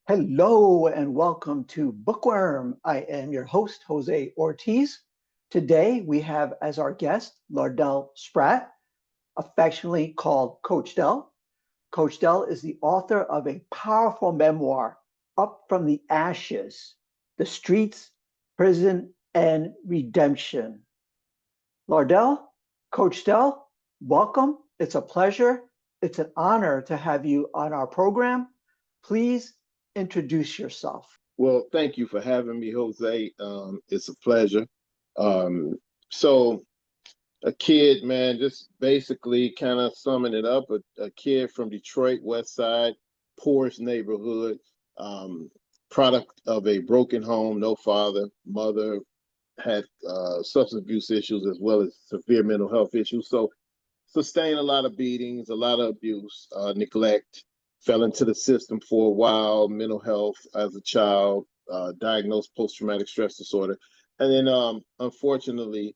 Hello and welcome to Bookworm. I am your host, Jose Ortiz. Today we have as our guest Lardell Spratt, affectionately called Coach Dell. Coach Dell is the author of a powerful memoir, Up from the Ashes, The Streets, Prison, and Redemption. Lardell, Coach Dell, welcome. It's a pleasure. It's an honor to have you on our program. Please introduce yourself. Well, thank you for having me, Jose. It's a pleasure. Um, so, a kid, man, just basically kind of summing it up, a kid from Detroit, West Side, poorest neighborhood, um, product of a broken home, no father, mother had substance abuse issues as well as severe mental health issues. So, sustained a lot of beatings, a lot of abuse, neglect, fell into the system for a while, mental health as a child, diagnosed post-traumatic stress disorder. And then unfortunately,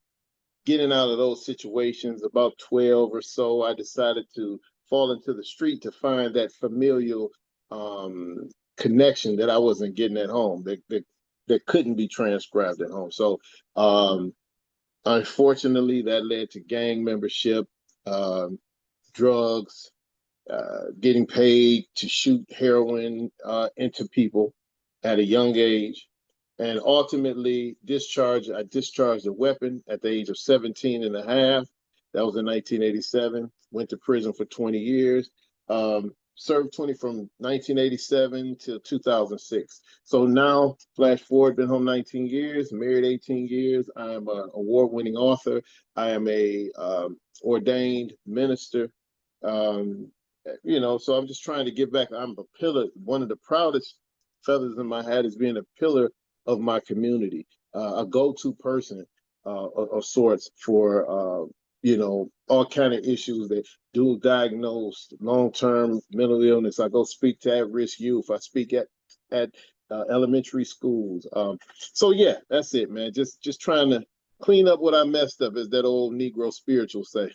getting out of those situations, about 12 or so, I decided to fall into the street to find that familial connection that I wasn't getting at home, that couldn't be transcribed at home. So unfortunately, that led to gang membership, drugs, getting paid to shoot heroin into people at a young age. And ultimately, I discharged a weapon at the age of 17 and a half. That was in 1987. Went to prison for 20 years. Served 20 from 1987 to 2006. So now, flash forward, been home 19 years, married 18 years. I'm an award-winning author. I am a ordained minister. Um, so I'm just trying to give back. I'm a pillar. One of the proudest feathers in my hat is being a pillar of my community, a go-to person of sorts for all kind of issues that dual diagnosed long-term mental illness. I go speak to at-risk youth. I speak at elementary schools. So yeah, that's it, man. Just trying to clean up what I messed up, as that old Negro spiritual say.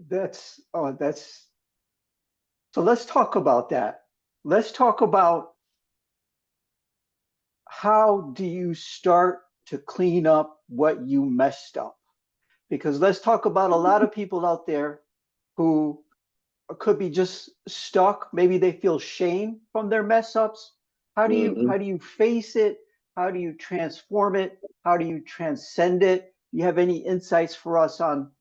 That's so let's talk about that. Let's talk about how do you start to clean up what you messed up? Because let's talk about a lot of people out there who could be just stuck. Maybe they feel shame from their mess ups. Mm-hmm. How do you face it? How do you transform it? How do you transcend it? Do you have any insights for us on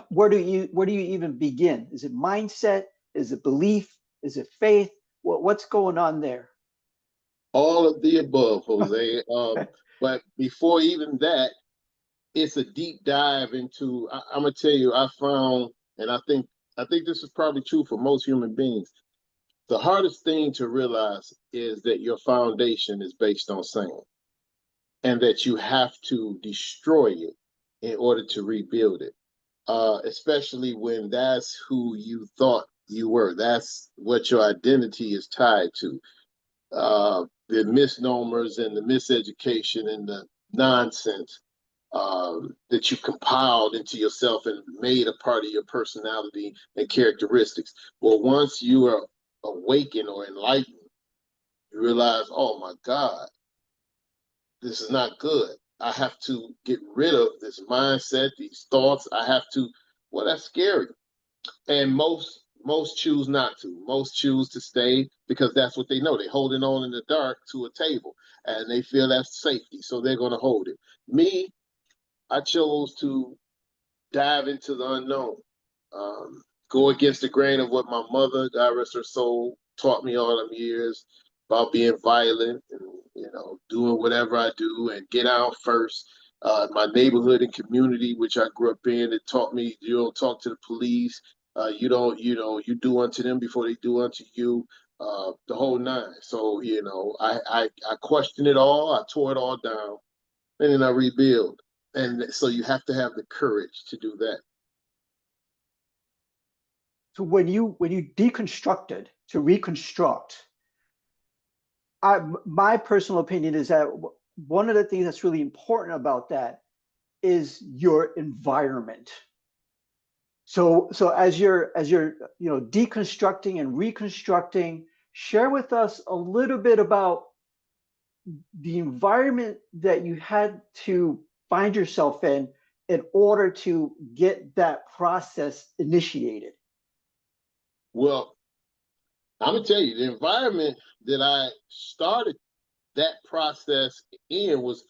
where do you even begin? Is it mindset? Is it belief? Is it faith? What's going on there? All of the above, Jose. But before even that, it's a deep dive into. I'm gonna tell you, I found, and I think this is probably true for most human beings. The hardest thing to realize is that your foundation is based on sand, and that you have to destroy it in order to rebuild it. Especially when that's who you thought you were. That's what your identity is tied to. The misnomers and the miseducation and the nonsense that you compiled into yourself and made a part of your personality and characteristics. Well, once you are awakened or enlightened, you realize, oh my God, this is not good. I have to get rid of this mindset, these thoughts. Well, that's scary. And most choose not to. Most choose to stay because that's what they know. They're holding on in the dark to a table and they feel that's safety. So they're going to hold it. Me, I chose to dive into the unknown, go against the grain of what my mother, God rest her soul, taught me all them years about being violent and doing whatever I do and get out first. My neighborhood and community, which I grew up in, it taught me you don't talk to the police. You don't, you do unto them before they do unto you. The whole nine. So I questioned it all. I tore it all down, and then I rebuild. And so you have to have the courage to do that. So when you deconstructed to reconstruct, my personal opinion is that one of the things that's really important about that is your environment. So as you're deconstructing and reconstructing, share with us a little bit about the environment that you had to find yourself in order to get that process initiated. Well, I'm gonna tell you, the environment that I started that process in was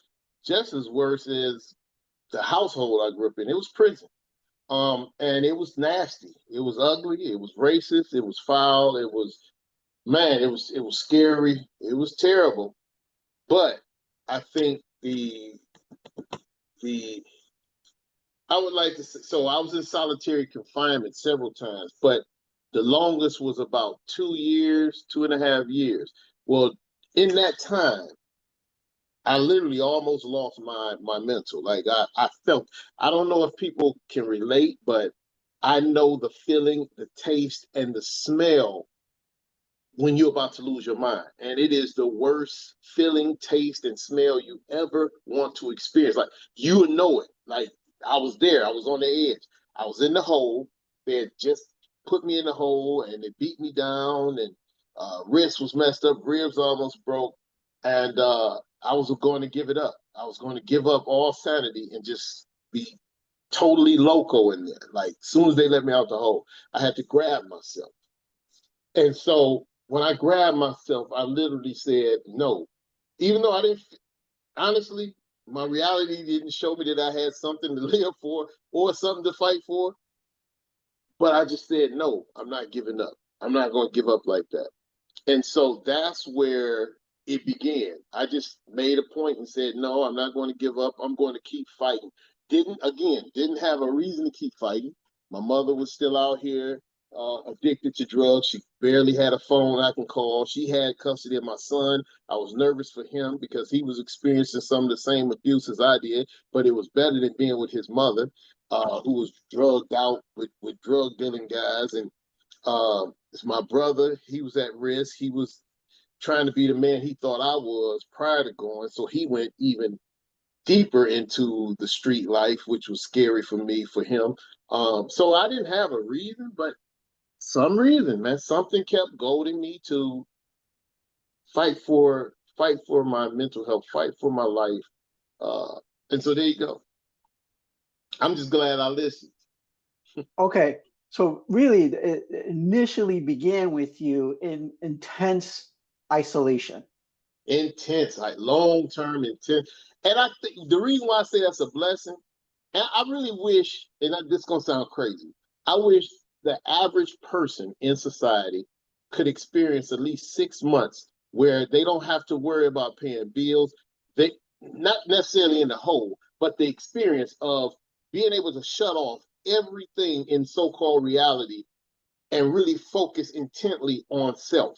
just as worse as the household I grew up in. It was prison. And it was nasty. It was ugly. It was racist. It was foul. It was, man, it was scary. It was terrible. But I think the I would like to say, so I was in solitary confinement several times, but the longest was about 2 years, 2.5 years. Well, in that time, I literally almost lost my mental. Like I felt, I don't know if people can relate, but I know the feeling, the taste, and the smell when you're about to lose your mind. And it is the worst feeling, taste, and smell you ever want to experience. Like you would know it. Like I was there, I was on the edge. I was in the hole. They had just put me in the hole and they beat me down and wrist was messed up, ribs almost broke. And I was going to give it up. I was going to give up all sanity and just be totally loco in there. Like as soon as they let me out the hole, I had to grab myself. And so when I grabbed myself, I literally said no. Even though I didn't, honestly, my reality didn't show me that I had something to live for or something to fight for. But I just said, no, I'm not giving up. I'm not going to give up like that. And so that's where it began. I just made a point and said, no, I'm not going to give up. I'm going to keep fighting. Didn't have a reason to keep fighting. My mother was still out here addicted to drugs. She barely had a phone I can call. She had custody of my son. I was nervous for him because he was experiencing some of the same abuse as I did, but it was better than being with his mother, who was drugged out with drug dealing guys. And it's my brother. He was at risk. He was trying to be the man he thought I was prior to going. So he went even deeper into the street life, which was scary for me, for him. So I didn't have a reason, but some reason, man, something kept goading me to fight for my mental health, fight for my life. Uh, and so there you go. I'm just glad I listened. Okay, so really, it initially began with you in intense isolation. Intense, like long term intense. And I think the reason why I say that's a blessing, and I really wish, and this is gonna sound crazy, I wish the average person in society could experience at least 6 months where they don't have to worry about paying bills. They not necessarily in the hole, but the experience of being able to shut off everything in so-called reality and really focus intently on self.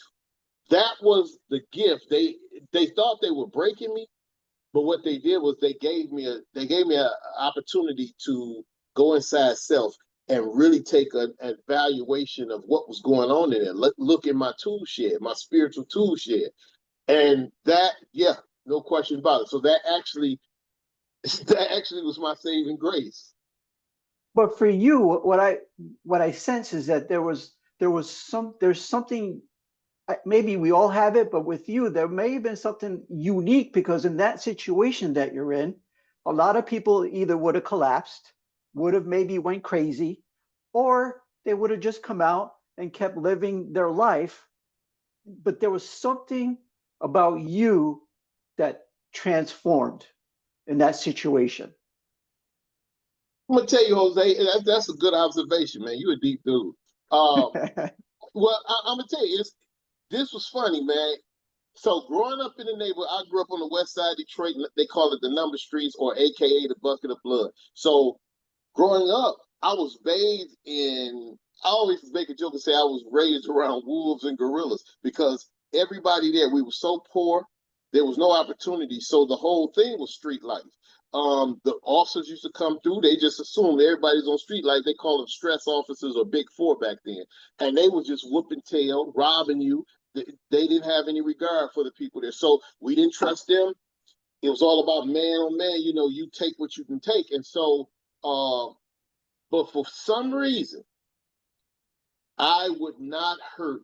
That was the gift. They thought they were breaking me, but what they did was they gave me an opportunity to go inside self and really take an evaluation of what was going on in there. Look in my tool shed, my spiritual tool shed, and that, yeah, no question about it. So that actually that actually was my saving grace. But for you, what I sense is that there's something. Maybe we all have it, but with you, there may have been something unique because in that situation that you're in, a lot of people either would have collapsed, would have maybe went crazy, or they would have just come out and kept living their life. But there was something about you that transformed in that situation. I'm gonna tell you, Jose, that's a good observation, man. You a deep dude. Uh, well, I'm gonna tell you, this was funny, man. So growing up in the neighborhood, I grew up on the west side of Detroit. They call it the number streets, or AKA the bucket of blood. So growing up, I was bathed in. I always make a joke and say I was raised around wolves and gorillas because everybody there, we were so poor, there was no opportunity. So the whole thing was street life. The officers used to come through. They just assumed everybody's on street life. They call them stress officers or Big Four back then, and they was just whooping tail, robbing you. They didn't have any regard for the people there, so we didn't trust them. It was all about man on man. You take what you can take, and so. But for some reason, I would not hurt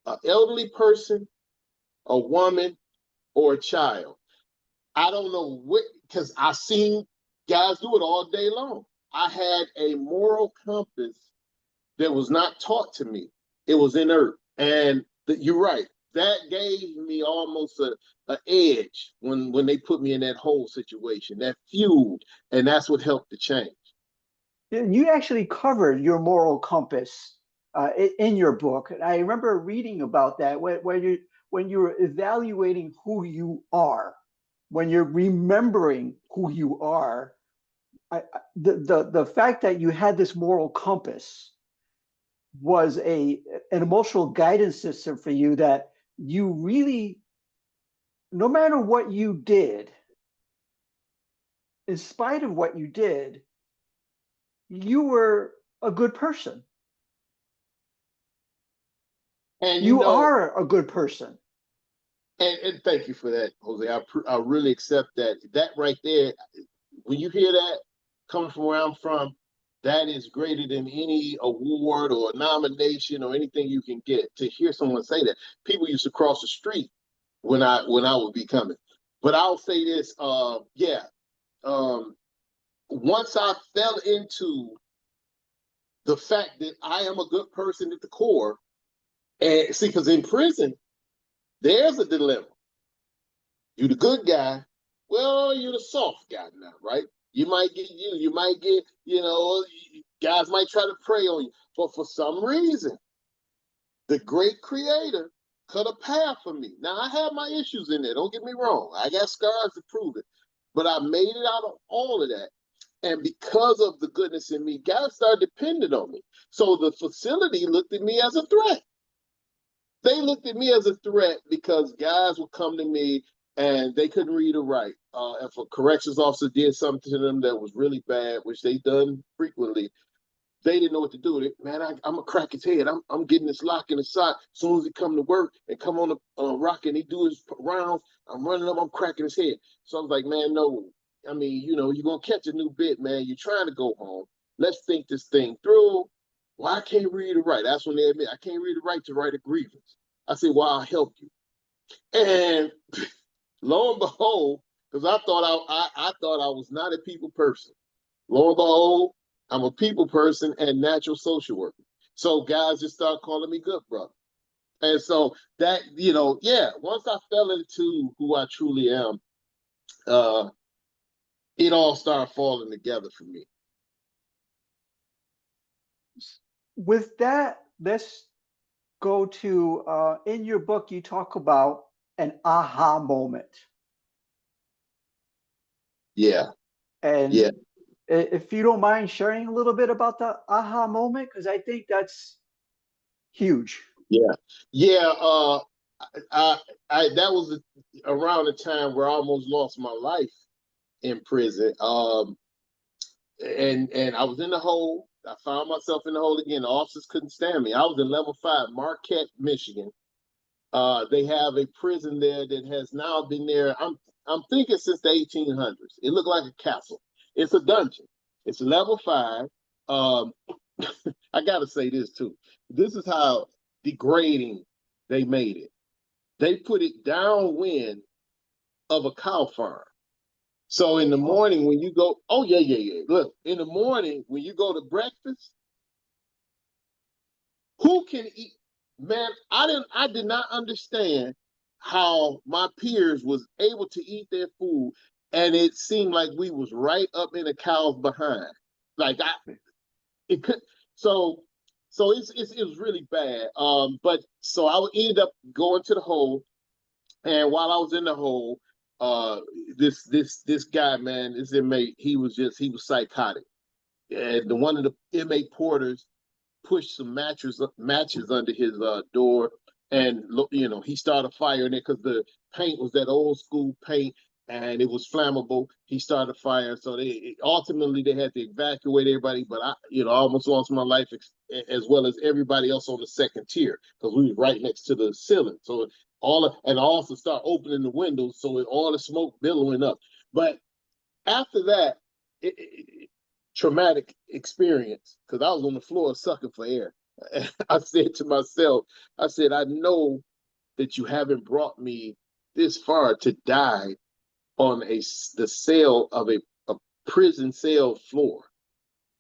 an elderly person, a woman, or a child. I don't know what, because I've seen guys do it all day long. I had a moral compass that was not taught to me. It was inert. And you're right. That gave me almost a edge when they put me in that whole situation, that fueled, and that's what helped the change. You actually covered your moral compass in your book. I remember reading about that when you're evaluating who you are, when you're remembering who you are. The fact that you had this moral compass was an emotional guidance system for you that you really, no matter what you did, in spite of what you did, you were a good person. And You are a good person. and thank you for that, Jose. I really accept that. That right there, when you hear that coming from where I'm from, that is greater than any award or nomination or anything you can get. To hear someone say that, people used to cross the street when I would be coming. But I'll say this, once I fell into the fact that I am a good person at the core, and see, because in prison there's a dilemma. You the good guy, well, you're the soft guy now, right? You might get you might get, guys might try to prey on you. But for some reason, the great creator cut a path for me. Now I have my issues in there, don't get me wrong. I got scars to prove it. But I made it out of all of that. And because of the goodness in me, guys started depending on me. So the facility looked at me as a threat. They looked at me as a threat because guys would come to me and they couldn't read or write. If a corrections officer did something to them that was really bad, which they done frequently, they didn't know what to do with it. Man, I'm gonna crack his head. I'm getting this lock in the sock. As soon as he come to work and come on the rock and he do his rounds, I'm running up, I'm cracking his head. So I was like, man, no. I mean, you're gonna catch a new bit, man. You're trying to go home. Let's think this thing through. Well, I can't read or write. That's when they admit I can't read or write to write a grievance. I said, well, I'll help you. And lo and behold, because I thought I was not a people person. Lo and behold, I'm a people person and natural social worker. So guys just start calling me good brother. And so that, once I fell into who I truly am, it all started falling together for me. With that, let's go to in your book, you talk about an aha moment. Yeah. And Yeah. if you don't mind sharing a little bit about the aha moment, because I think that's huge. Yeah. Yeah. That was around the time where I almost lost my life in prison. And I was in the hole. I found myself in the hole again. The officers couldn't stand me. I was in level 5, Marquette, Michigan. They have a prison there that has now been there. I'm thinking since the 1800s. It looked like a castle. It's a dungeon. It's level 5. I gotta say this too. This is how degrading they made it. They put it downwind of a cow farm. So in the morning when you go, oh yeah. Look, in the morning when you go to breakfast, who can eat? Man, I did not understand how my peers was able to eat their food, and it seemed like we was right up in a cow's behind. Like it could. So it was really bad. But so I would end up going to the hole, and while I was in the hole, this guy, man, this inmate, he was psychotic, and one of the inmate porters pushed some matches under his door, and he started a fire in it because the paint was that old school paint and it was flammable. He started a fire, so ultimately they had to evacuate everybody. But I almost lost my life as well as everybody else on the second tier because we were right next to the ceiling. So and I also start opening the windows so all the smoke billowing up. But after that, traumatic experience because I was on the floor sucking for air. I said to myself, I said, I know that you haven't brought me this far to die on the cell of a prison cell floor.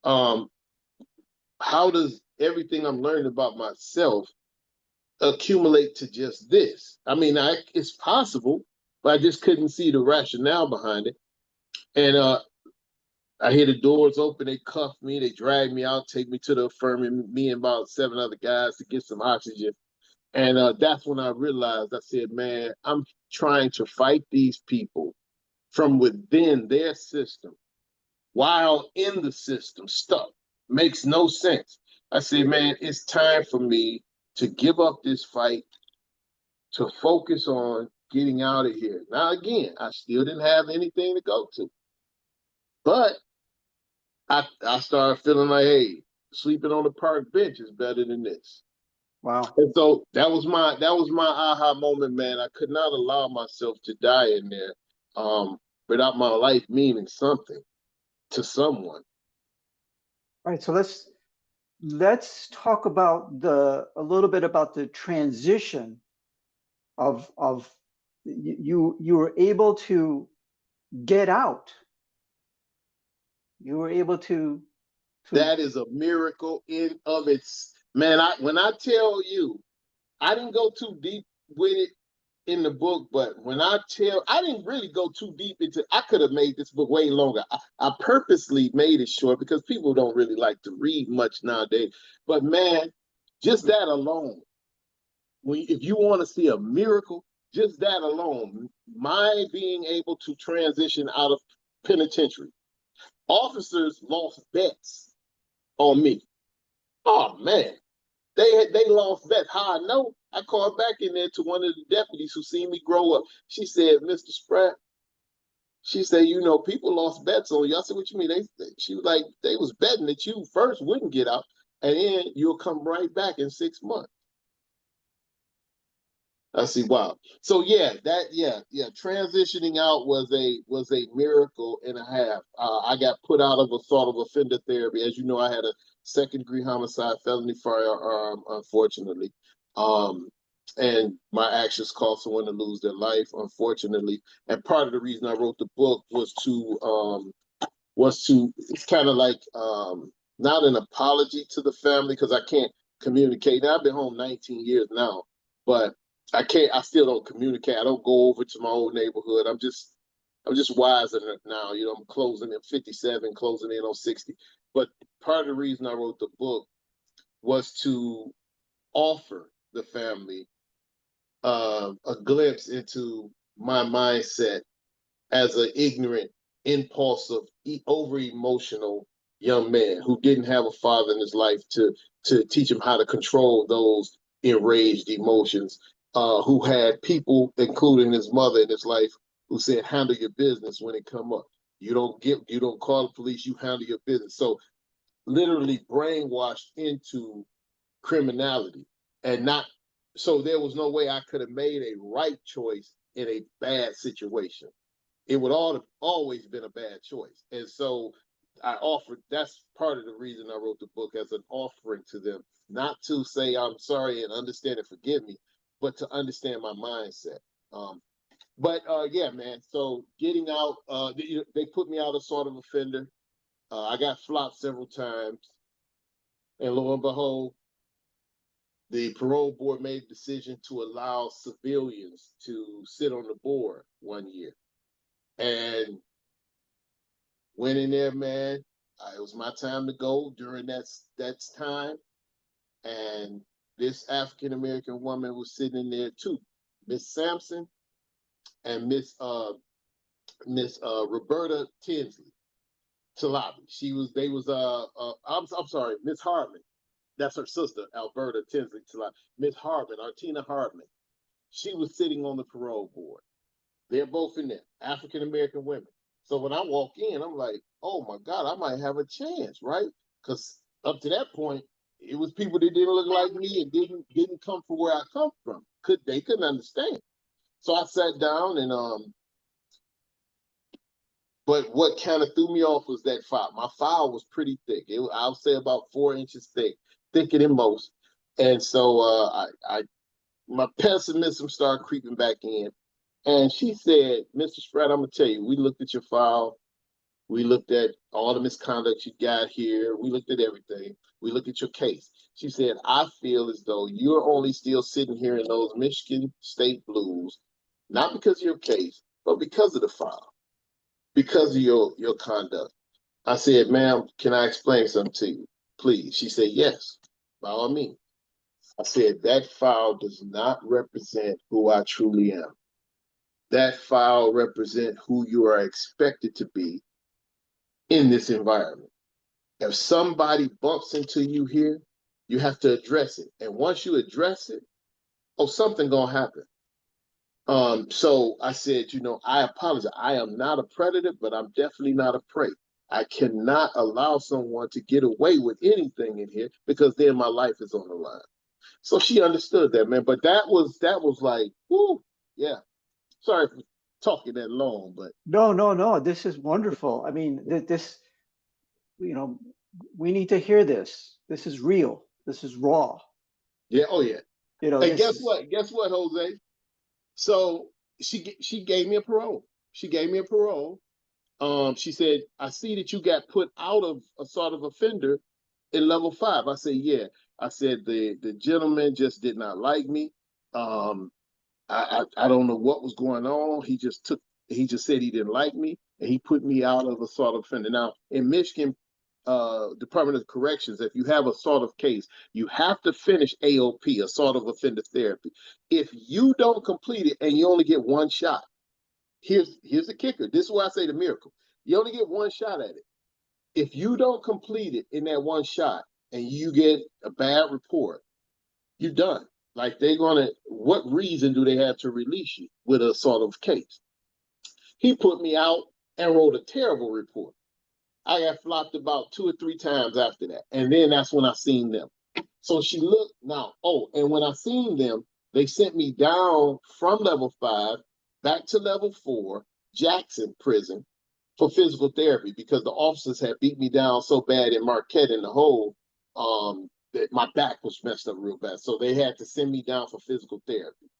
How does everything I'm learning about myself accumulate to just this? I mean, it's possible, but I just couldn't see the rationale behind it. And I hear the doors open, they cuff me, they drag me out, take me to the infirmary, me and about 7 other guys to get some oxygen. And that's when I realized, I said, man, I'm trying to fight these people from within their system while in the system stuck. Makes no sense. I said, man, it's time for me to give up this fight, to focus on getting out of here. Now, again, I still didn't have anything to go to. But I started feeling like, hey, sleeping on the park bench is better than this. Wow. And so that was my aha moment, man. I could not allow myself to die in there without my life meaning something to someone. All right. So let's talk about a little bit about the transition of you were able to get out. You were able to That is a miracle in of its, man. When I tell you, I didn't go too deep with it in the book, but I didn't really go too deep into. I could have made this book way longer. I purposely made it short because people don't really like to read much nowadays. But man, just that alone, if you want to see a miracle, just that alone, my being able to transition out of penitentiary, officers lost bets on me. Oh man, they lost bets. How I know? I called back in there to one of the deputies who seen me grow up. She said, Mr. Spratt, she said, you know, people lost bets on you. I said, what you mean? She was like, they was betting that you first wouldn't get out, and then you'll come right back in 6 months. I see. Wow. So yeah, transitioning out was a miracle and a half. I got put out of assault of offender therapy. As you know, I had a second-degree homicide, felony firearm, unfortunately, and my actions caused someone to lose their life, unfortunately. And part of the reason I wrote the book was to it's kind of like not an apology to the family because I can't communicate. Now I've been home 19 years now, but I still don't communicate. I don't go over to my old neighborhood. I'm just wiser now. You know, I'm closing in 57, closing in on 60. But part of the reason I wrote the book was to offer the family a glimpse into my mindset as an ignorant, impulsive, over emotional young man who didn't have a father in his life to teach him how to control those enraged emotions, who had people, including his mother in his life, who said, handle your business when it come up. You don't call the police, you handle your business. So literally brainwashed into criminality and not, so there was no way I could have made a right choice in a bad situation. It would always been a bad choice. And so that's part of the reason I wrote the book, as an offering to them, not to say I'm sorry and understand and forgive me, but to understand my mindset. Yeah, man. So getting out, they put me out as sort of offender. I got flopped several times. And lo and behold, the parole board made a decision to allow civilians to sit on the board 1 year. And went in there, man. It was my time to go during that time. And this African American woman was sitting in there too, Miss Sampson and Miss Roberta Tinsley Talabi. I'm sorry, Miss Hardman. That's her sister, Alberta Tinsley Talabi. Miss Hardman, Artina Hardman. She was sitting on the parole board. They're both in there, African American women. So when I walk in, I'm like, oh my God, I might have a chance, right? Because up to that point, it was people that didn't look like me and didn't come from where I come from. They couldn't understand. So I sat down and but what kind of threw me off was that file. My file was pretty thick. I'll say about 4 inches thick. thicker than most. And so my pessimism started creeping back in. And she said, Mr. Spratt, I'm gonna tell you, we looked at your file. We looked at all the misconduct you got here. We looked at everything. We looked at your case. She said, I feel as though you're only still sitting here in those Michigan State Blues, not because of your case, but because of the file, because of your conduct. I said, ma'am, can I explain something to you? Please. She said, yes, by all means. I said, that file does not represent who I truly am. That file represents who you are expected to be in this environment. If somebody bumps into you here, you have to address it. And once you address it, oh, something gonna happen. So I said, I apologize. I am not a predator, but I'm definitely not a prey. I cannot allow someone to get away with anything in here because then my life is on the line. So she understood that, man. But that was like, whoo, yeah. Sorry for talking that long, but No. This is wonderful. I mean, this, you know, we need to hear this. This is real. This is raw. yeah, oh yeah. And This guess is, what? Guess what, Jose? So she gave me a parole. She gave me a parole. She said, I see that you got put out of a sort of offender in level 5. I said, yeah. I said the gentleman just did not like me. Um, I don't know what was going on. He just said he didn't like me and he put me out of a sort of offender. Now in Michigan, Department of Corrections, if you have a sort of case, you have to finish AOP, a sort of offender therapy. If you don't complete it and you only get one shot, here's the kicker. This is why I say the miracle. You only get one shot at it. If you don't complete it in that one shot and you get a bad report, you're done. Like what reason do they have to release you with a sort of case? He put me out and wrote a terrible report. I got flopped about 2 or 3 times after that. And then that's when I seen them. So she looked now, and when I seen them, they sent me down from level 5 back to level 4, Jackson prison, for physical therapy because the officers had beat me down so bad in Marquette in the hole that my back was messed up real bad. So they had to send me down for physical therapy.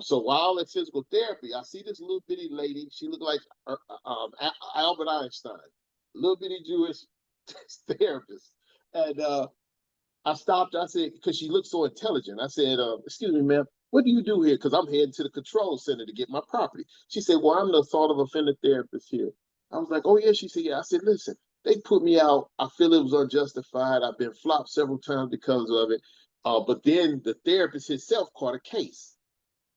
So while at physical therapy, I see this little bitty lady. She looked like Albert Einstein, little bitty Jewish therapist. And I stopped. I said, because she looked so intelligent. I said, excuse me, ma'am, what do you do here? Because I'm heading to the control center to get my property. She said, well, I'm the sort of offender therapist here. I was like, oh, yeah. She said, yeah. I said, listen, they put me out. I feel it was unjustified. I've been flopped several times because of it. But then the therapist himself caught a case.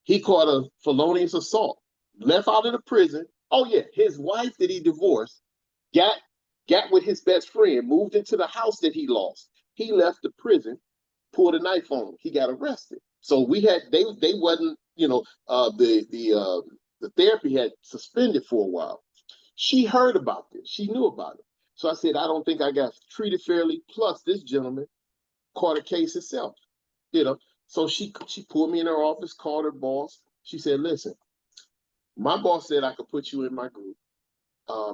He caught a felonious assault, left out of the prison. Oh, yeah. His wife that he divorced got with his best friend, moved into the house that he lost. He left the prison, pulled a knife on him. He got arrested. So they wasn't, the therapy had suspended for a while. She heard about this. She knew about it. So I said, I don't think I got treated fairly. Plus, this gentleman caught a case himself. You know, so she pulled me in her office, called her boss. She said, listen, my boss said I could put you in my group.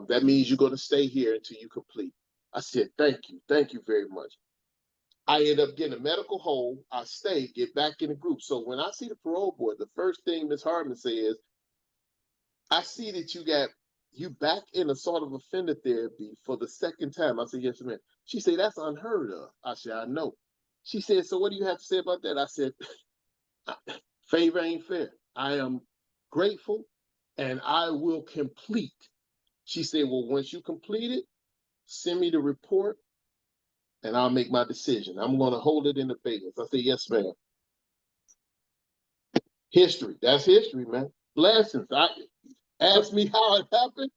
That means you're going to stay here until you complete. I said, thank you very much. I end up getting a medical hold. I stay, get back in the group. So when I see the parole board, the first thing Ms. Hardman says, I see that you back in a sort of offender therapy for the second time. I said, yes, ma'am. She said, that's unheard of. I said, I know. She said, so what do you have to say about that? I said, favor ain't fair. I am grateful and I will complete. She said, well, once you complete it, send me the report and I'll make my decision. I'm going to hold it in the abeyance. I said, yes, ma'am. History. That's history, man. Blessings. Ask me how it happened.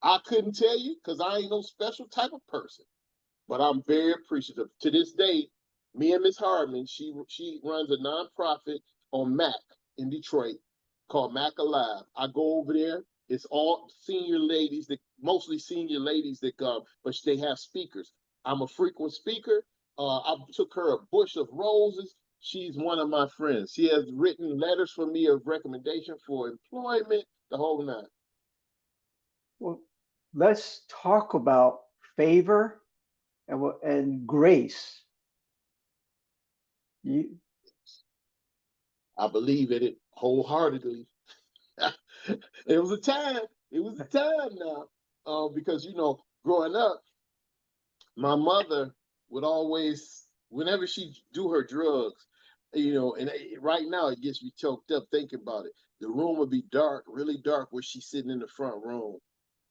I couldn't tell you because I ain't no special type of person. But I'm very appreciative. To this day, me and Miss Hardman, she runs a nonprofit on Mac in Detroit called Mac Alive. I go over there. It's all senior ladies, mostly senior ladies that come, but they have speakers. I'm a frequent speaker. I took her a bush of roses. She's one of my friends. She has written letters for me of recommendation for employment, the whole nine. well, let's talk about favor and grace. You, I believe in it wholeheartedly. It was a time. It was a time now. Because growing up, my mother would always, whenever she do her drugs, and right now it gets me choked up thinking about it. The room would be dark, really dark, where she's sitting in the front room,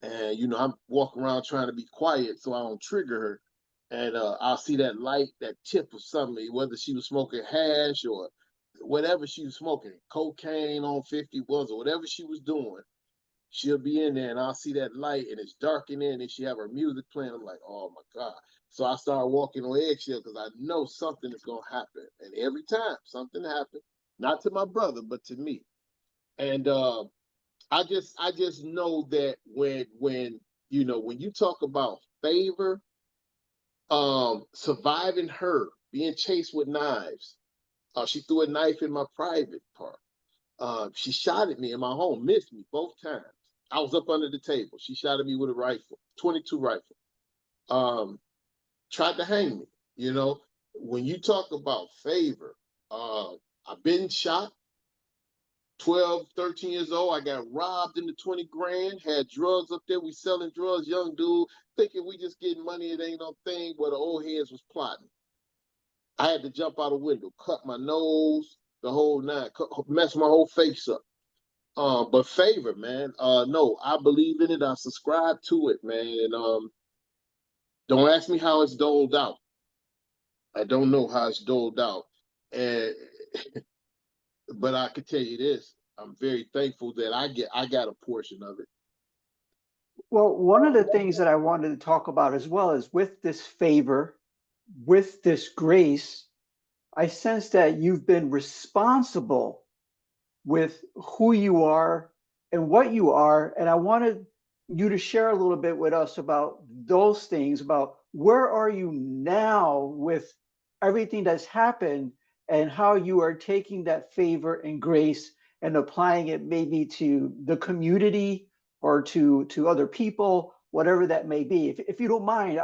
and I'm walking around trying to be quiet so I don't trigger her, and I'll see that light, that tip of something, whether she was smoking hash or whatever she was smoking, cocaine on 50 was or whatever she was doing. She'll be in there and I'll see that light and it's dark in there and then she have her music playing. I'm like, oh my God. So I start walking on eggshell because I know something is gonna happen. And every time something happens, not to my brother, but to me. And I just know that when you talk about favor, surviving her, being chased with knives. She threw a knife in my private part. She shot at me in my home, missed me both times. I was up under the table. She shot at me with a rifle, 22 rifle. Um, Tried to hang me. When you talk about favor, I've been shot, 12, 13 years old. I got robbed into 20 grand, had drugs up there. We selling drugs, young dude, thinking we just getting money. It ain't no thing, but the old heads was plotting. I had to jump out a window, cut my nose, the whole nine, mess my whole face up. But favor, man. No, I believe in it. I subscribe to it, man. And don't ask me how it's doled out. I don't know how it's doled out. And but I can tell you this: I'm very thankful that I got a portion of it. well, one of the things that I wanted to talk about as well is with this favor, with this grace, I sense that you've been responsible with who you are and what you are. And I wanted you to share a little bit with us about those things, about where are you now with everything that's happened and how you are taking that favor and grace and applying it maybe to the community or to other people, whatever that may be. If you don't mind,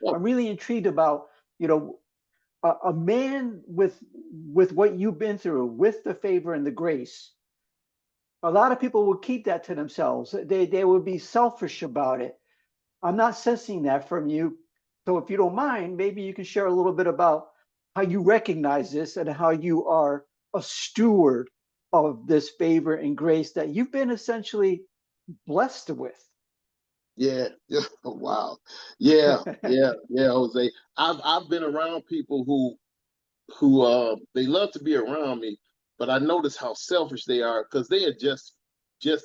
Yeah, I'm really intrigued about, you know, a man with what you've been through, with the favor and the grace. A lot of people will keep that to themselves. They would be selfish about it. I'm not sensing that from you. So if you don't mind, maybe you can share a little bit about how you recognize this and how you are a steward of this favor and grace that you've been essentially blessed with. yeah, yeah. Wow. Yeah, yeah, yeah, Jose. I've been around people who they love to be around me, but I notice how selfish they are because they are just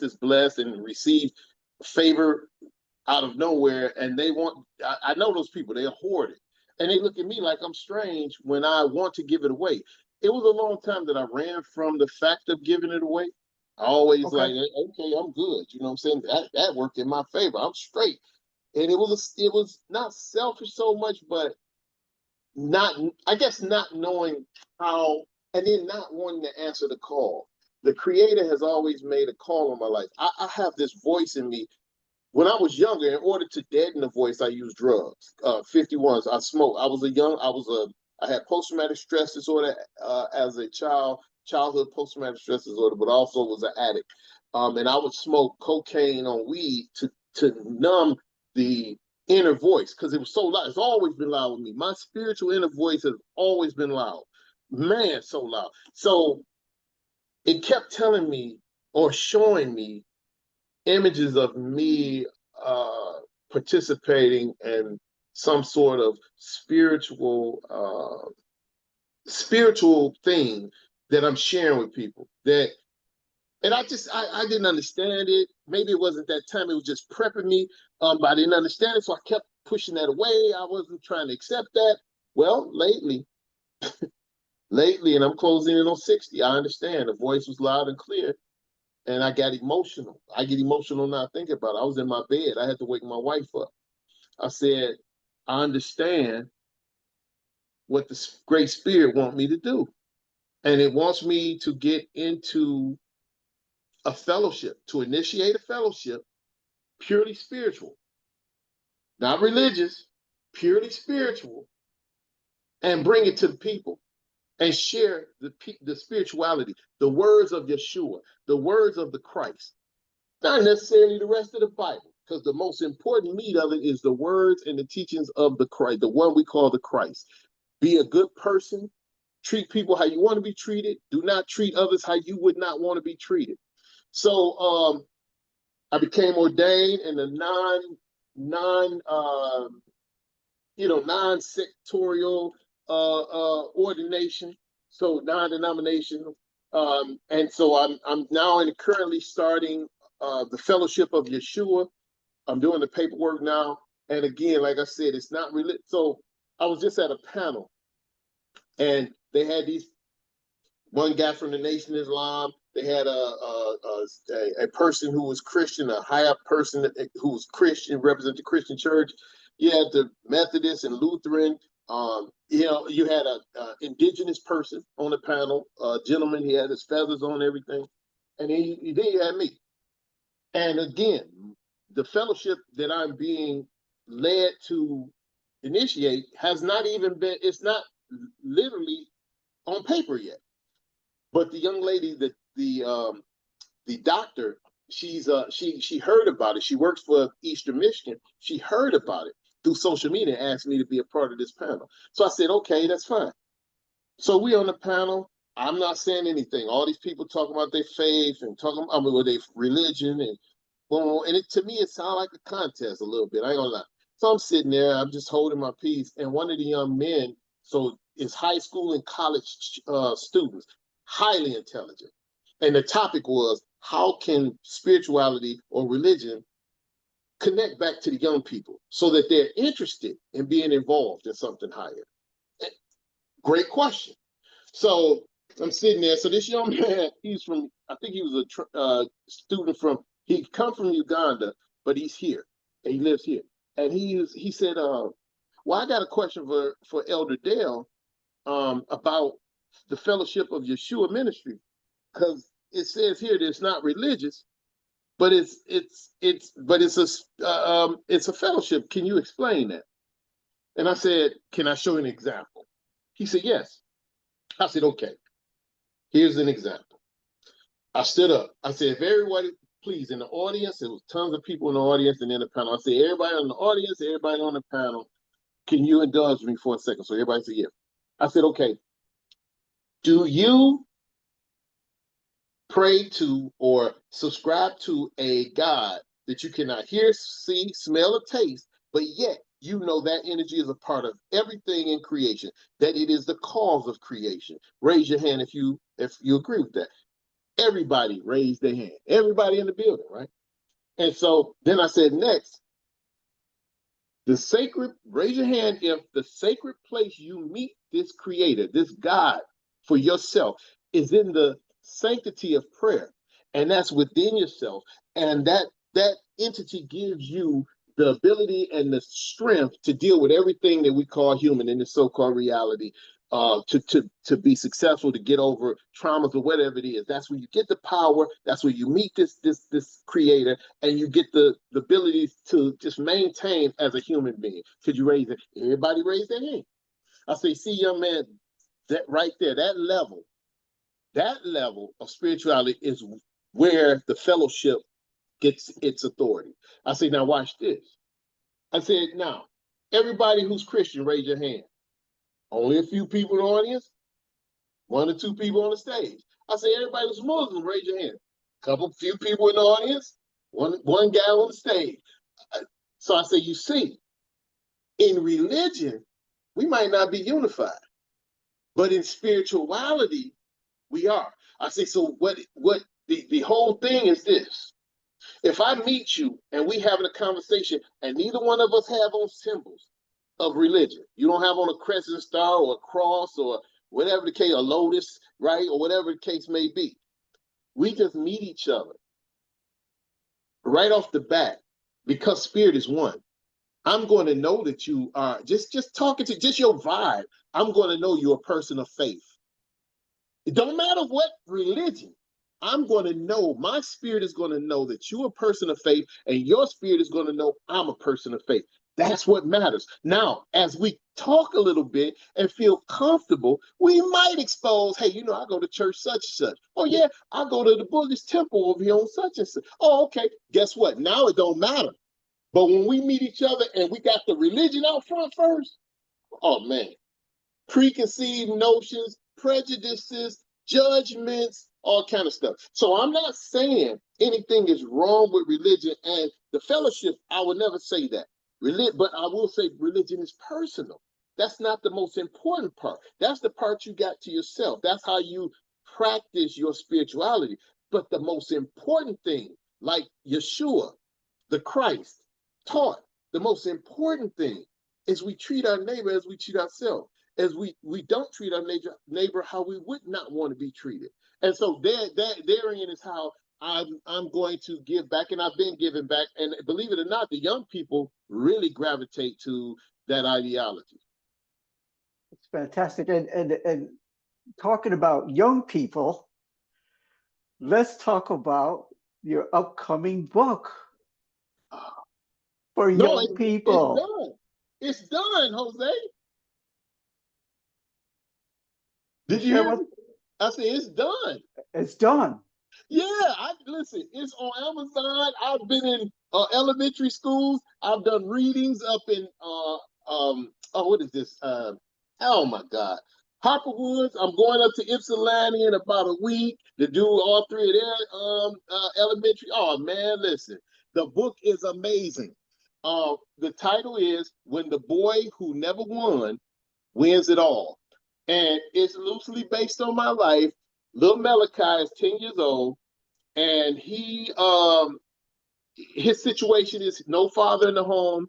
as blessed and receive favor out of nowhere, and they want. I know those people. They hoard it, and they look at me like I'm strange when I want to give it away. It was a long time that I ran from the fact of giving it away. I always Okay. like, okay, I'm good. You know what I'm saying? That worked in my favor. I'm straight, and it was not selfish so much, but not I guess not knowing how, and then not wanting to answer the call. The creator has always made a call on my life. I have this voice in me. When I was younger, in order to deaden the voice, I used drugs. 51s. I smoked. I had post-traumatic stress disorder as a childhood post-traumatic stress disorder, but also was an addict. And I would smoke cocaine on weed to numb the inner voice because it was so loud. It's always been loud with me. My spiritual inner voice has always been loud. Man, so loud. So it kept telling me or showing me images of me uh, participating in some sort of spiritual thing that I'm sharing with people. And I didn't understand it. Maybe it wasn't that time. It was just prepping me. But I didn't understand it, so I kept pushing that away. I wasn't trying to accept that. Well, lately, and I'm closing in on 60. I understand the voice was loud and clear, and I got emotional. I get emotional now thinking about it. I was in my bed. I had to wake my wife up. I said, I understand what the Great Spirit want me to do. And it wants me to get into a fellowship, to initiate a fellowship, purely spiritual, not religious, purely spiritual, and bring it to the people. and share the spirituality, the words of Yeshua, the words of the Christ, not necessarily the rest of the Bible, because the most important meat of it is the words and the teachings of the Christ, the one we call the Christ. Be a good person. Treat people how you want to be treated. Do not treat others how you would not want to be treated. So I became ordained in a non-sectorial ordination, so non-denominational. And so I'm now currently starting the Fellowship of Yeshua. I'm doing the paperwork now. And again, like I said, it's not really. So I was just at a panel, and they had one guy from the Nation of Islam. They had a person who was Christian, a high up person who was Christian, represent the Christian church. You had the Methodist and Lutheran. You had a indigenous person on the panel, a gentleman. He had his feathers on, everything, and then you had me. And again, the fellowship that I'm being led to initiate has not even been. It's not literally on paper yet. But the young lady, the doctor, she heard about it. She works for Eastern Michigan. She heard about it through social media and asked me to be a part of this panel. So I said, okay, that's fine. So we on the panel. I'm not saying anything. All these people talking about their faith and talking about their religion and boom. And to me, it sounded like a contest a little bit. I ain't gonna lie. So I'm sitting there. I'm just holding my peace. And one of the young men, so it's high school and college students, highly intelligent. And the topic was, how can spirituality or religion connect back to the young people so that they're interested in being involved in something higher? Great question. So I'm sitting there. So this young man, he's from, I think he was a student from, he come from Uganda, but he's here and he lives here. And he said, well, I got a question for Elder Dell about the Fellowship of Yeshua Ministry, because it says here that it's not religious, but it's a fellowship. Can you explain that? And I said, can I show you an example? He said, yes. I said, okay, here's an example. I stood up. I said, if everybody, please, in the audience, there was tons of people in the audience and in the panel. I said, everybody in the audience, everybody on the panel, can you indulge me for a second? So everybody said, yeah. I said, okay, do you pray to or subscribe to a God that you cannot hear, see, smell, or taste, but yet you know that energy is a part of everything in creation, that it is the cause of creation? Raise your hand if you agree with that. Everybody raised their hand. Everybody in the building, right? And so then I said, next, raise your hand if the sacred place you meet this creator, this God for yourself, is in the sanctity of prayer, and that's within yourself, and that entity gives you the ability and the strength to deal with everything that we call human in this so-called reality, to be successful, to get over traumas or whatever it is. That's where you get the power. That's where you meet this creator, and you get the ability to just maintain as a human being. Could you raise it? Everybody raise their hand. I say, see, young man, that right there, that level of spirituality is where the fellowship gets its authority. I say, now watch this. I said, now, everybody who's Christian, raise your hand. Only a few people in the audience, one or two people on the stage. I say, everybody who's Muslim, raise your hand. Few people in the audience, one guy on the stage. So I say, you see, in religion, we might not be unified, but in spirituality, we are. I say, so what the whole thing is this. If I meet you and we having a conversation and neither one of us have on symbols of religion, you don't have on a crescent star or a cross or whatever the case, a lotus, right? Or whatever the case may be. We just meet each other right off the bat, because spirit is one. I'm going to know that you are just talking to just your vibe. I'm going to know you're a person of faith. It don't matter what religion. I'm going to know, my spirit is going to know that you're a person of faith, and your spirit is going to know I'm a person of faith. That's what matters. Now, as we talk a little bit and feel comfortable, we might expose, hey, you know, I go to church such and such. Oh, yeah, I go to the Buddhist temple over here on such and such. Oh, okay. Guess what? Now it don't matter. But when we meet each other and we got the religion out front first, oh, man, preconceived notions, prejudices, judgments, all kind of stuff. So I'm not saying anything is wrong with religion and the fellowship. I would never say that. But I will say religion is personal. That's not the most important part. That's the part you got to yourself. That's how you practice your spirituality. But the most important thing, like Yeshua, the Christ, taught, the most important thing is we treat our neighbor as we treat ourselves, as we don't treat our neighbor how we would not want to be treated. And so therein is how I'm going to give back, and I've been giving back. And believe it or not, the young people really gravitate to that ideology. It's fantastic. And talking about young people, let's talk about your upcoming book for No, young it's people. done. It's done, Jose. Did you Share hear what me? I said it's done. it's done. Yeah, I listen. It's on Amazon. I've been in elementary schools. I've done readings up in what is this? Oh my God, Harper Woods. I'm going up to Ypsilanti in about a week to do all three of their elementary. Oh man, listen, the book is amazing. The title is "When the Boy Who Never Won Wins It All," and it's loosely based on my life. Little Malachi is 10 years old, and his situation is no father in the home.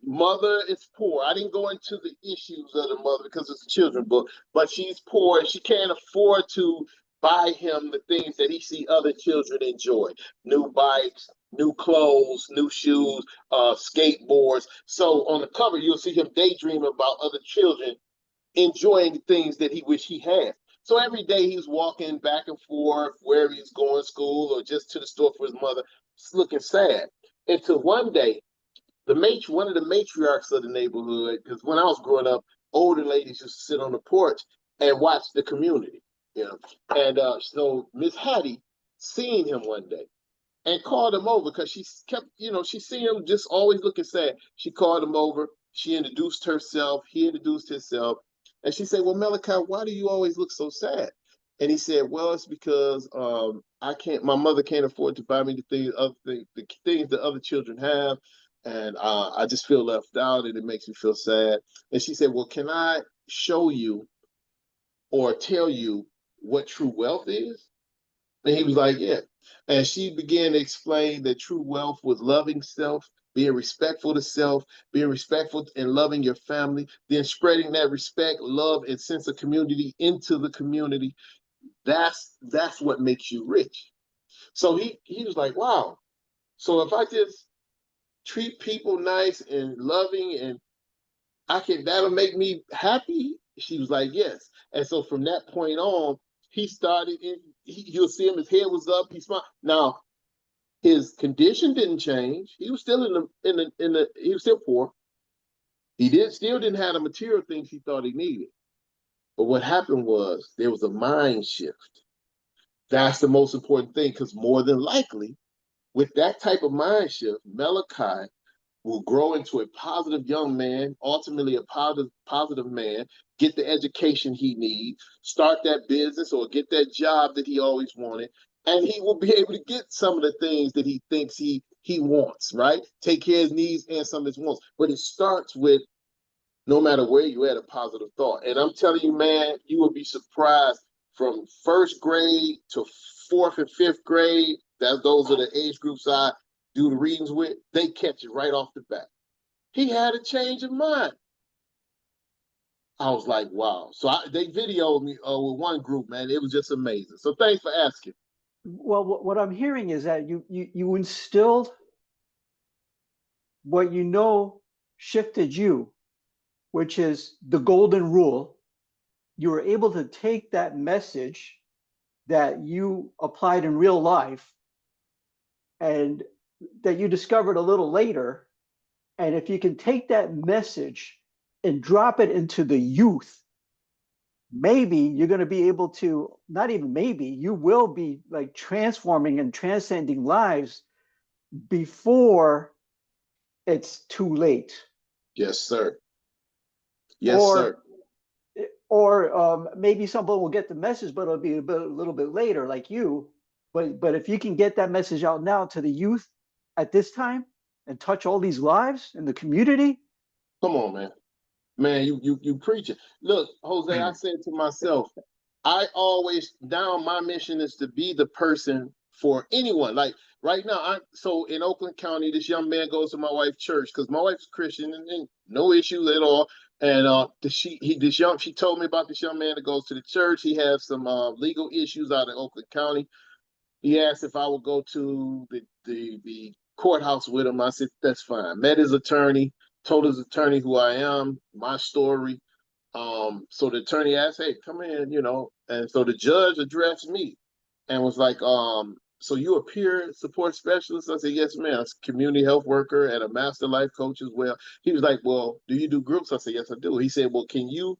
Mother is poor. I didn't go into the issues of the mother because it's a children's book, but she's poor and she can't afford to buy him the things that he see other children enjoy: new bikes, new clothes, new shoes, skateboards. So on the cover, you'll see him daydream about other children enjoying things that he wish he had. So every day he's walking back and forth wherever he's going, school or just to the store for his mother, just looking sad. Until one day, one of the matriarchs of the neighborhood, because when I was growing up, older ladies used to sit on the porch and watch the community, you know. And so Miss Hattie seen him one day and called him over because she kept, she seen him just always looking sad. She called him over. She introduced herself. He introduced himself. And she said, "Well, Malachi, why do you always look so sad?" And he said, "Well, it's because my mother can't afford to buy me the things that other children have. And I just feel left out and it makes me feel sad." And she said, "Well, can I show you or tell you what true wealth is?" And he was like, "Yeah." And she began to explain that true wealth was loving self, being respectful to self, being respectful and loving your family, then spreading that respect, love, and sense of community into the community. That's what makes you rich. So he was like, wow. So if I just treat people nice and loving and that'll make me happy. She was like, yes. And so from that point on, he started you'll see him, his head was up, he smiled. Now, his condition didn't change. He was still he was still poor. He still didn't have the material things he thought he needed. But what happened was there was a mind shift. That's the most important thing, because more than likely, with that type of mind shift, Malachi will grow into a positive young man, ultimately a positive man, get the education he needs, start that business or get that job that he always wanted, and he will be able to get some of the things that he thinks he wants, right? Take care of his needs and some of his wants. But it starts with, no matter where you at, a positive thought. And I'm telling you, man, you will be surprised from first grade to fourth and fifth grade. Those are the age groups I do the readings with. They catch it right off the bat. He had a change of mind. I was like, wow. So they videoed me with one group, man. It was just amazing. So thanks for asking. Well, what I'm hearing is that you instilled what shifted you, which is the golden rule. You were able to take that message that you applied in real life and that you discovered a little later And if you can take that message and drop it into the youth, maybe you're going to be able to, not even maybe, you will be like transforming and transcending lives before it's too late. Yes, sir. Yes, sir. Or maybe someone will get the message, but it'll be a little bit later, like you. But if you can get that message out now to the youth at this time and touch all these lives in the community. Come on, man. Man, you preaching. Look, Jose, I said to myself, I always now my mission is to be the person for anyone. Like right now, so in Oakland County, this young man goes to my wife's church because my wife's Christian and no issues at all. And she told me about this young man that goes to the church. He has some legal issues out in Oakland County. He asked if I would go to the courthouse with him. I said, that's fine. Met his attorney, told his attorney who I am, my story. So the attorney asked, hey, come in, and so the judge addressed me and was like, so you a peer support specialist? I said, yes, ma'am. I'm a community health worker and a master life coach as well. He was like, well, do you do groups? I said, yes, I do. He said, well, can you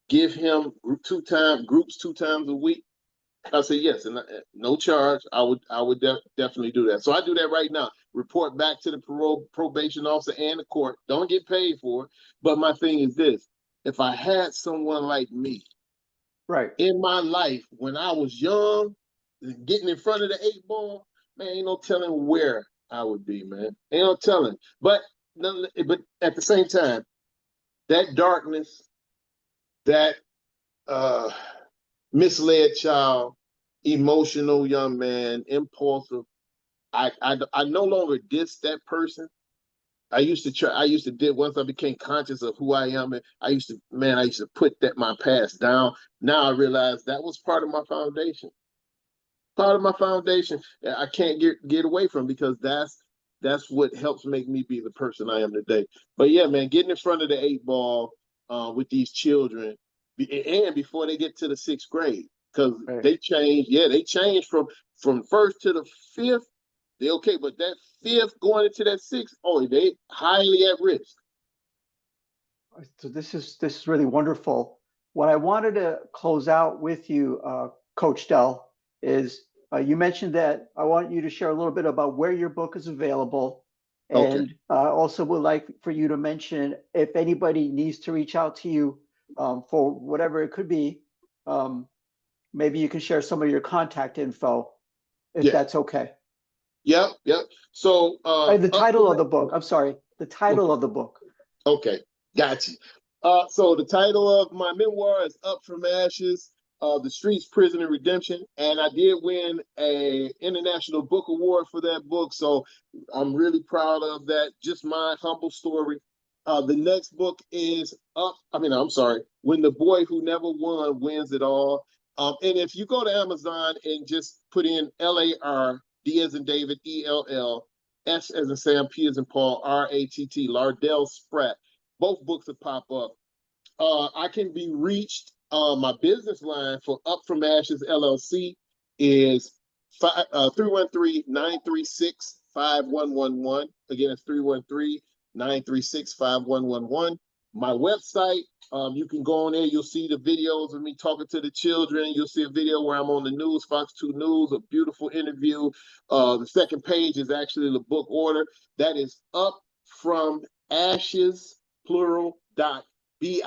give him groups 2 times a week? I said yes, and no charge. I would definitely do that. So I do that right now. Report back to the probation officer and the court. Don't get paid for it. But my thing is this: if I had someone like me Right. in my life when I was young, getting in front of the 8 ball, man, ain't no telling where I would be, man. Ain't no telling. But at the same time, that darkness, that uh misled child, emotional young man, impulsive. I no longer diss that person. I used to did once I became conscious of who I am. And I used to put my past down. Now I realize that was part of my foundation. Part of my foundation. I can't get away from because that's what helps make me be the person I am today. But yeah, man, getting in front of the 8 ball with these children, and before they get to the 6th grade, because Right. they change. Yeah, they change from first to the 5th. They okay, but that 5th going into that 6th, oh, they highly at risk. So this is really wonderful. What I wanted to close out with you, Coach Dell, is you mentioned that I want you to share a little bit about where your book is available, Okay. and also would like for you to mention if anybody needs to reach out to you for whatever it could be. Um, maybe you can share some of your contact info, if Yeah. that's okay. Yep. Yep. So The up title from of the book. I'm sorry. The title of the book. Okay, got you. So the title of my memoir is Up From Ashes, The Streets, Prison, and Redemption. And I did win a international book award for that book. So I'm really proud of that. Just my humble story. The next book is I'm sorry, When the Boy Who Never Won Wins It All. And if you go to Amazon and just put in LAR, D as in David, ELL, S as in Sam, P as in Paul, RATT, Lardell Spratt. Both books will pop up. I can be reached. My business line for Up From Ashes LLC is 313-936-5111. Again, it's 313-936-5111. My website, you can go on there. You'll see the videos of me talking to the children. You'll see a video where I'm on the news, Fox 2 News, a beautiful interview. The second page is actually the book order. That is Up From Ashes, plural, biz,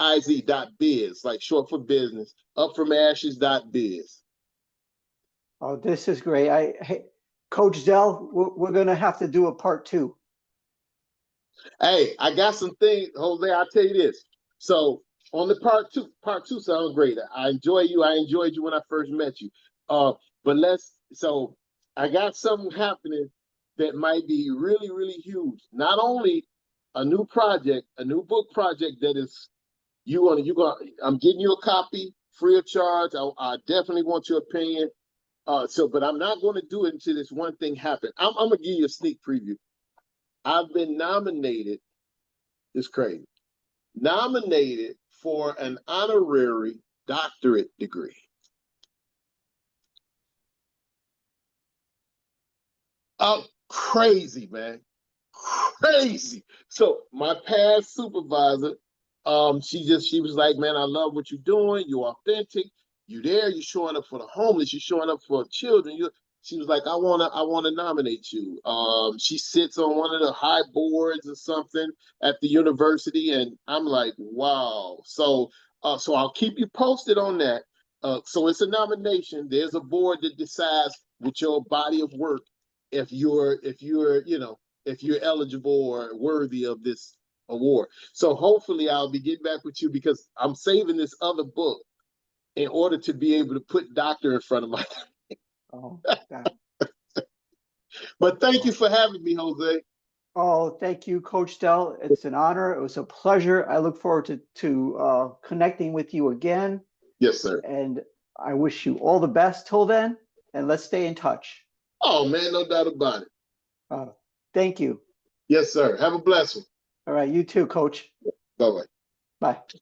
like short for business, upfromashes.biz. Oh, this is great. Hey, Coach Dell, we're going to have to do a part two. Hey, I got some things, Jose. I'll tell you this. So on the part two sounds great. I enjoyed you when I first met you. But so I got something happening that might be really, really huge. Not only a new book project that is I'm getting you a copy free of charge. I definitely want your opinion. But I'm not going to do it until this one thing happens. I'm going to give you a sneak preview. I've been nominated. It's crazy. Nominated for an honorary doctorate degree. Oh, crazy, man. crazy. So my past supervisor, she was like, man, I love what you're doing. You're authentic. You there. You're showing up for the homeless. You're showing up for children. She was like, I wanna nominate you. She sits on one of the high boards or something at the university, and I'm like, wow. So I'll keep you posted on that. So it's a nomination. There's a board that decides with your body of work if you're eligible or worthy of this award. So hopefully I'll be getting back with you because I'm saving this other book in order to be able to put doctor in front of my. Oh, that, But thank you oh, for having me, Jose. oh, thank you, Coach Dell. It's an honor. It was a pleasure. I look forward to connecting with you again. Yes, sir. And I wish you all the best till then. And let's stay in touch. Oh man, no doubt about it. Uh, Thank you. Yes, sir. Have a blessed one. All right, you too, Coach. Bye bye. Bye.